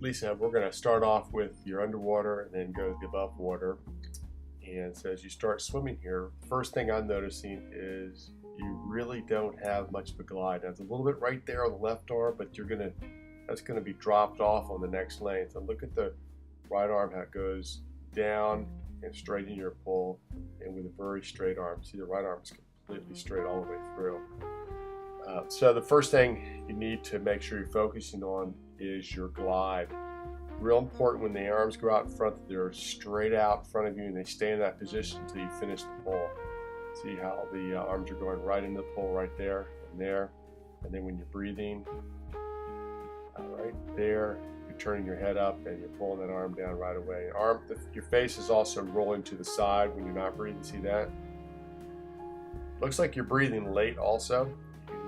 Lisa, we're going to start off with your underwater and then go to the above water. And so as you start swimming here, first thing I'm noticing is you really don't have much of a glide. Now, it's a little bit right there on the left arm, but that's going to be dropped off on the next lane. So look at the right arm, how it goes down and straight in your pull, and with a very straight arm. See, the right arm is completely straight all the way through. So the first thing you need to make sure you're focusing on is your glide. Real important when the arms go out in front that they're straight out in front of you and they stay in that position until you finish the pull. See how the arms are going right into the pull right there and there. And then when you're breathing, right there, you're turning your head up and you're pulling that arm down right away. Your face is also rolling to the side when you're not breathing. See that? Looks like you're breathing late also.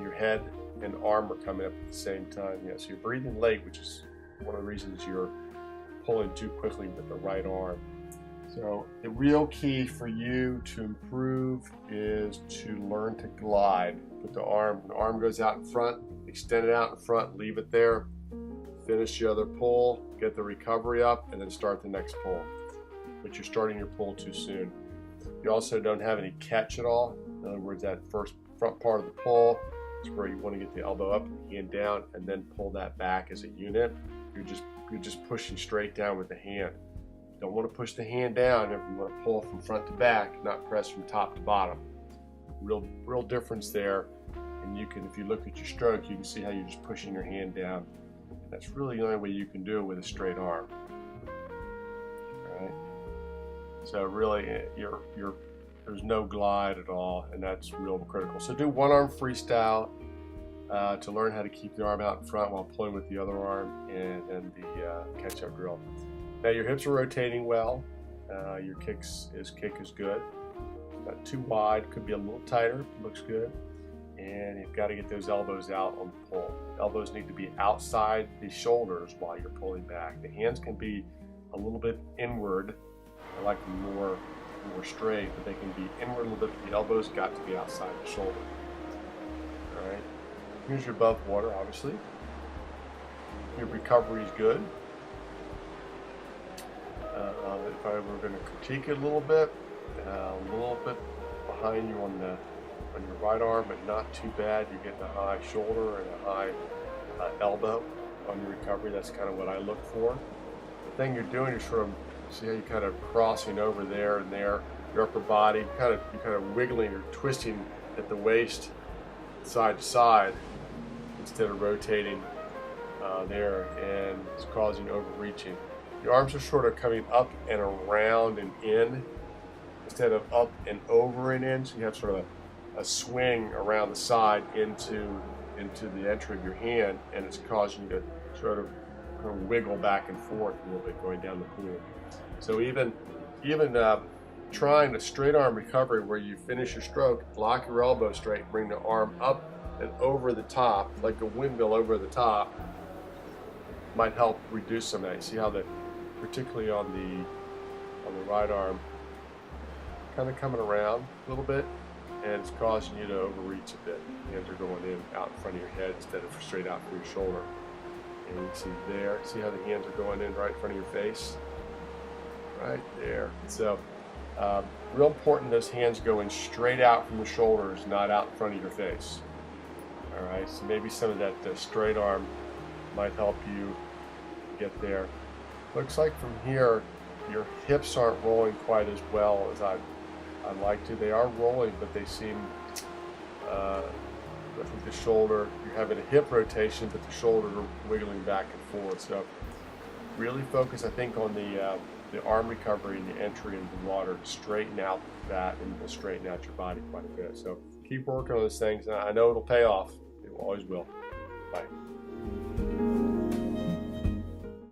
Your head and arm are coming up at the same time. Yeah, so you're breathing late, which is one of the reasons you're pulling too quickly with the right arm. So the real key for you to improve is to learn to glide. Put the arm goes out in front, extend it out in front, leave it there, finish the other pull, get the recovery up, and then start the next pull. But you're starting your pull too soon. You also don't have any catch at all. In other words, that front part of the pull is where you want to get the elbow up, hand down, and then pull that back as a unit. You're just pushing straight down with the hand. You don't want to push the hand down. You want to pull from front to back, not press from top to bottom. Real difference there. And you can, if you look at your stroke, you can see how you're just pushing your hand down. That's really the only way you can do it with a straight arm. All right. So really, there's no glide at all, and that's real critical. So do one arm freestyle to learn how to keep the arm out in front while pulling with the other arm, and then the catch-up drill. Now your hips are rotating well. Your kick is good. Not too wide, could be a little tighter. Looks good. And you've got to get those elbows out on the pull. Elbows need to be outside the shoulders while you're pulling back. The hands can be a little bit inward. I like them more straight, but they can be inward a little bit. The elbows got to be outside the shoulder. All right. Here's your above water, obviously. Your recovery is good. If I were going to critique it a little bit behind you on your right arm, but not too bad. You're getting a high shoulder and a high elbow on your recovery. That's kind of what I look for. The thing you're doing is sort of, see how you're kind of crossing over there and there, your upper body, you're kind of wiggling or twisting at the waist side to side instead of rotating there, and it's causing overreaching. Your arms are sort of coming up and around and in instead of up and over and in, so you have sort of a swing around the side into the entry of your hand, and it's causing you to sort of wiggle back and forth a little bit going down the pool. So even trying a straight arm recovery where you finish your stroke, lock your elbow straight, bring the arm up and over the top, like a windmill over the top, might help reduce some of that. You see how particularly on the right arm, kind of coming around a little bit, and it's causing you to overreach a bit. Hands are going in out in front of your head instead of straight out for your shoulder. And you can see there, see how the hands are going in right in front of your face? Right there. So real important those hands go in straight out from the shoulders, not out in front of your face. All right, so maybe some of that straight arm might help you get there. Looks like from here, your hips aren't rolling quite as well as I'd like to. They are rolling, but they seem, I think the shoulder, you're having a hip rotation, but the shoulders are wiggling back and forth. So really focus, I think, on the arm recovery and the entry into the water to straighten out that, and will straighten out your body quite a bit. So keep working on those things. I know it'll pay off. It always will. Bye.